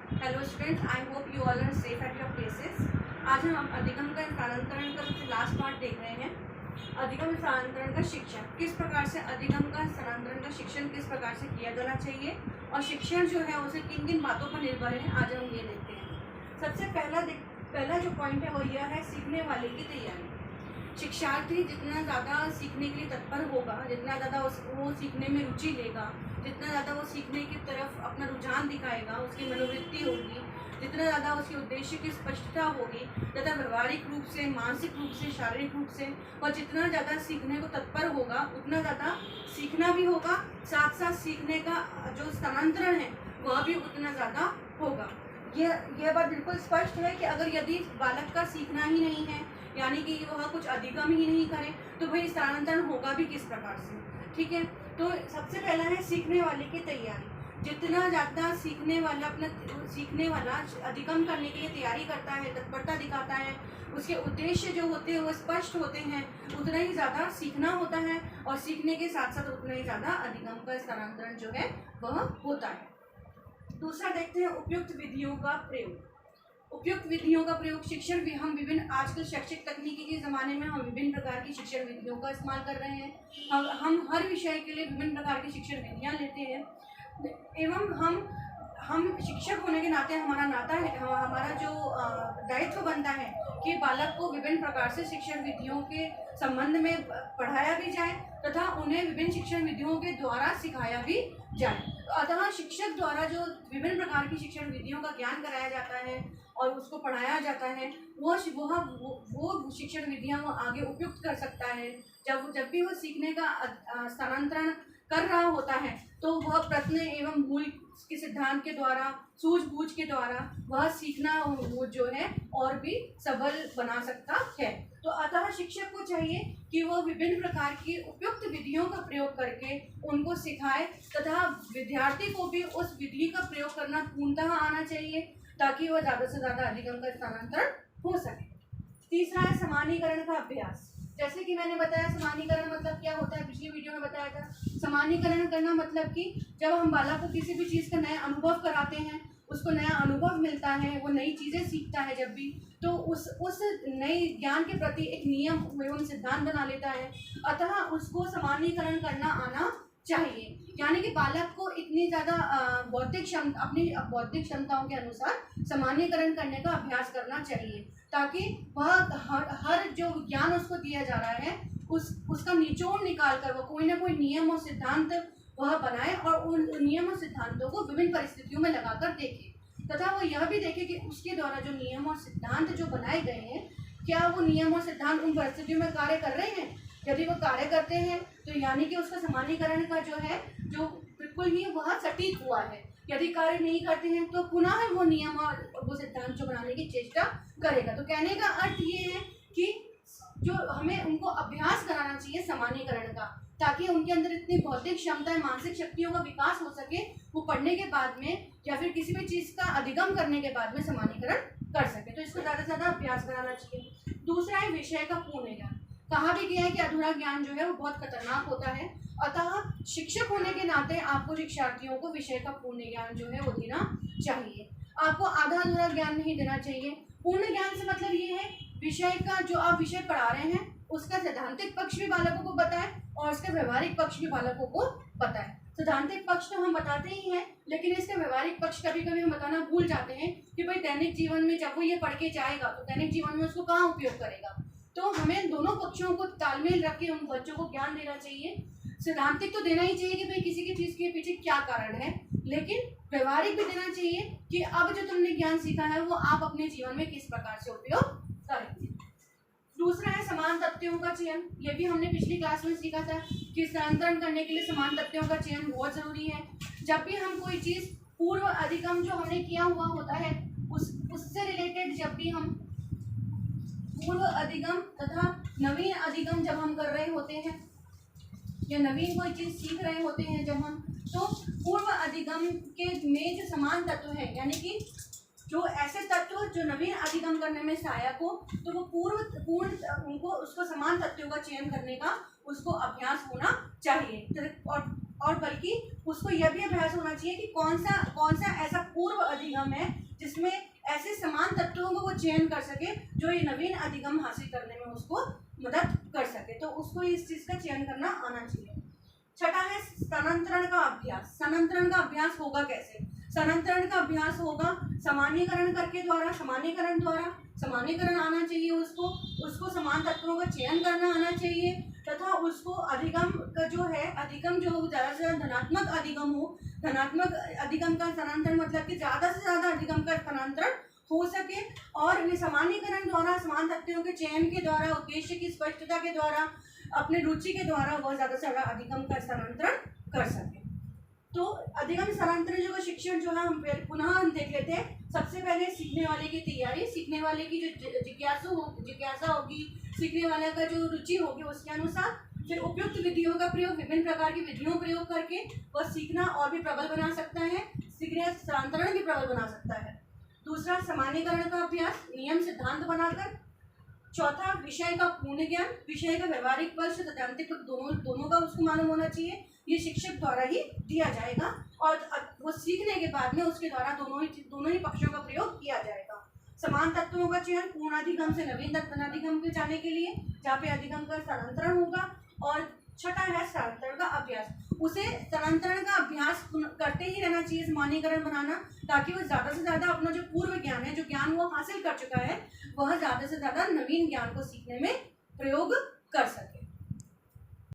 Hello students, I hope you all are safe at your places. आज हम अधिगम का स्थानांतरण का सबसे लास्ट पार्ट देख रहे हैं। अधिगम स्थानांतरण का शिक्षण, किस प्रकार से अधिगम का स्थानांतरण का शिक्षण किस प्रकार से किया जाना चाहिए और शिक्षण जो है उसे किन किन बातों पर निर्भर है, आज हम ये देखते हैं। सबसे पहला जो पॉइंट है वो यह है सीखने वाले की तैयारी। शिक्षार्थी जितना ज़्यादा सीखने के लिए तत्पर होगा, जितना ज़्यादा वो सीखने में रुचि लेगा, जितना ज़्यादा वो सीखने की तरफ अपना रुझान दिखाएगा, उसकी मनोवृत्ति होगी, जितना ज़्यादा उसके उद्देश्य की स्पष्टता होगी तथा व्यवहारिक रूप से, मानसिक रूप से, शारीरिक रूप से, और जितना ज़्यादा सीखने को तत्पर होगा उतना ज़्यादा सीखना भी होगा, साथ साथ सीखने का जो स्थानांतरण है वह भी उतना ज़्यादा होगा। यह बात बिल्कुल स्पष्ट है कि अगर यदि बालक का सीखना ही नहीं है, यानी कि वह कुछ अधिगम ही नहीं करे, तो भाई स्थानांतरण होगा भी किस प्रकार से। ठीक है, तो सबसे पहला है सीखने वाले की तैयारी। जितना ज़्यादा सीखने वाला अधिगम करने के लिए तैयारी करता है, तत्परता दिखाता है, उसके उद्देश्य जो होते हैं वो स्पष्ट होते हैं, उतना ही ज़्यादा सीखना होता है और सीखने के साथ साथ उतना ही ज़्यादा अधिगम का स्थानांतरण जो है वह होता है। दूसरा देखते हैं उपयुक्त विधियों का प्रयोग। उपयुक्त विधियों का प्रयोग शिक्षण भी हम विभिन्न आजकल शैक्षिक तकनीकी के ज़माने में हम विभिन्न प्रकार की शिक्षण विधियों का इस्तेमाल कर रहे हैं। हम हर विषय के लिए विभिन्न प्रकार की शिक्षण विधियाँ लेते हैं एवं हम शिक्षक होने के नाते हमारा जो दायित्व बनता है कि बालक को विभिन्न प्रकार से शिक्षण विधियों के संबंध में पढ़ाया भी जाए तथा उन्हें विभिन्न शिक्षण विधियों के द्वारा सिखाया भी जाए। अतः शिक्षक द्वारा जो विभिन्न प्रकार की शिक्षण विधियों का ज्ञान कराया जाता है और उसको पढ़ाया जाता है, वो शिक्षण विधियाँ वो आगे उपयुक्त कर सकता है। जब भी वो सीखने का स्थानांतरण कर रहा होता है तो वह प्रश्न एवं मूल के सिद्धांत के द्वारा, सूझबूझ के द्वारा वह सीखना वो जो है और भी सबल बना सकता है। तो अतः शिक्षक को चाहिए कि वह विभिन्न प्रकार की उपयुक्त विधियों का प्रयोग करके उनको सिखाए तथा विद्यार्थी को भी उस विधि का प्रयोग करना पूर्णतः आना चाहिए ताकि वह ज़्यादा से ज़्यादा अधिगम का स्थानांतरण हो सके। तीसरा है सामान्यीकरण का अभ्यास। जैसे कि मैंने बताया सामान्यीकरण मतलब क्या होता है, पिछली वीडियो में बताया था। सामान्यीकरण करना मतलब कि जब हम बालक को किसी भी चीज़ का नया अनुभव कराते हैं, उसको नया अनुभव मिलता है, वो नई चीज़ें सीखता है जब भी, तो उस नए ज्ञान के प्रति एक नियम एवं सिद्धांत बना लेता है। अतः उसको सामान्यीकरण करना आना चाहिए, यानी कि बालक को इतनी ज़्यादा अपनी बौद्धिक क्षमताओं के अनुसार सामान्यीकरण करने का अभ्यास करना चाहिए ताकि वह हर जो ज्ञान उसको दिया जा रहा है उसका निचोड़ निकाल कर वो कोई ना कोई नियम और सिद्धांत वह बनाए और उन नियम और सिद्धांतों को विभिन्न परिस्थितियों में लगाकर देखे तथा वो यह भी देखे कि उसके द्वारा जो नियम और सिद्धांत जो बनाए गए हैं, क्या वो नियम और सिद्धांत उन परिस्थितियों में कार्य कर रहे हैं। यदि वो कार्य करते हैं तो यानी कि उसका सामान्यीकरण का जो है जो बिल्कुल ही वह सटीक हुआ है। यदि कार्य नहीं करते हैं तो पुनः वो नियम और वो सिद्धांत जो बनाने की चेष्टा करेगा। तो कहने का अर्थ ये है कि जो हमें उनको अभ्यास कराना चाहिए सामान्यीकरण का, ताकि उनके अंदर इतनी बौद्धिक क्षमता, मानसिक शक्तियों का विकास हो सके, वो पढ़ने के बाद में या फिर किसी भी चीज़ का अधिगम करने के बाद में सामान्यीकरण कर सके। तो इसको ज़्यादा से ज़्यादा अभ्यास कराना चाहिए। दूसरा है विषय का पूर्ण ज्ञान। कहा भी गया है कि अधूरा ज्ञान जो है वो बहुत खतरनाक होता है। अतः शिक्षक होने के नाते आपको शिक्षार्थियों को विषय का पूर्ण ज्ञान जो है वो देना चाहिए। आपको आधा अधूरा ज्ञान नहीं देना चाहिए। पूर्ण ज्ञान से मतलब ये है विषय का जो आप विषय पढ़ा रहे हैं उसका सैद्धांतिक पक्ष भी बालकों को बताएं और उसका व्यवहारिक पक्ष भी बालकों को बताएं। सैद्धांतिक पक्ष तो हम बताते ही हैं, लेकिन इसका व्यवहारिक पक्ष कभी कभी हम बताना भूल जाते हैं कि भाई दैनिक जीवन में जब वो ये पढ़ के जाएगा तो दैनिक जीवन में उसको कहाँ उपयोग करेगा। तो हमें दोनों पक्षों को तालमेल रख के उन बच्चों को ज्ञान देना चाहिए। सैद्धांतिक तो देना ही चाहिए कि भाई किसी की चीज़ के पीछे क्या कारण है, लेकिन व्यवहारिक भी देना चाहिए कि अब जो तुमने ज्ञान सीखा है वो आप अपने जीवन में किस प्रकार से उपयोग करेंगे। दूसरा है समान तथ्यों का चयन। ये भी हमने पिछली क्लास में सीखा था कि स्थानांतरण करने के लिए समान तथ्यों का चयन बहुत ज़रूरी है। जब भी हम कोई चीज़ पूर्व अधिगम जो हमने किया हुआ होता है उससे रिलेटेड, जब भी हम पूर्व अधिगम तथा नवीन अधिगम जब हम कर रहे होते हैं या नवीन कोई चीज़ सीख रहे होते हैं जब हम, तो पूर्व अधिगम के में जो समान तत्व है, यानी कि जो ऐसे तत्व जो नवीन अधिगम करने में सहायक हो, तो वो पूर्ण उनको उसको समान तत्वों का चयन करने का उसको अभ्यास होना चाहिए। और बल्कि उसको यह भी अभ्यास होना चाहिए कि कौन सा ऐसा पूर्व अधिगम है जिसमें ऐसे समान तत्वों को वो चयन कर सके जो ये नवीन अधिगम हासिल करने में उसको मदद कर सके। तो उसको इस चीज का चयन करना आना चाहिए। छठा है स्थानांतरण का अभ्यास। स्थानांतरण का अभ्यास होगा कैसे? स्थानांतरण का अभ्यास होगा सामान्यकरण द्वारा सामान्यकरण आना चाहिए, उसको समान तत्वों का चयन करना आना चाहिए, तथा उसको अधिगम का जो ज़्यादा से ज़्यादा धनात्मक अधिगम हो। धनात्मक अधिगम का स्थानांतरण मतलब कि ज़्यादा से ज़्यादा अधिगम का स्थानांतरण हो सके, और ये सामान्यकरण द्वारा समान तत्वों के चयन के द्वारा, उद्देश्य की स्पष्टता के द्वारा, अपने रुचि के द्वारा वह ज़्यादा से ज़्यादा अधिगम का स्थानांतरण कर सके। तो अधिगम स्थानांतरण जो शिक्षण जो है हम पुनः देख लेते हैं। सबसे पहले सीखने वाले की तैयारी, सीखने वाले की जो जिज्ञासा होगी, सीखने वाले का जो रुचि होगी उसके अनुसार, फिर उपयुक्त विधियों का प्रयोग, विभिन्न प्रकार की विधियों प्रयोग करके वह सीखना और भी प्रबल बना सकता है, सीखने स्थानांतरण भी प्रबल बना सकता है। दूसरा सामान्यकरण का अभ्यास, नियम सिद्धांत बनाकर। चौथा विषय का पूर्ण ज्ञान, विषय का व्यवहारिक पक्ष सैद्धांतिक दोनों का उसको मालूम होना चाहिए। ये शिक्षक द्वारा ही दिया जाएगा और वो सीखने के बाद में उसके द्वारा दोनों ही पक्षों का प्रयोग किया जाएगा। समान तत्वों का चयन पूर्ण अधिगम से नवीन अधिगम में जाने के लिए, जहाँ पे अधिगम का स्थानांतरण होगा। और छठा है स्थानांतरण का अभ्यास। उसे स्थानांतरण का अभ्यास करते ही रहना चाहिए, सामान्यकरण बनाना, ताकि वो ज़्यादा से ज़्यादा अपना जो पूर्व ज्ञान है, जो ज्ञान वो हासिल कर चुका है, वह ज़्यादा से ज़्यादा नवीन ज्ञान को सीखने में प्रयोग कर सके।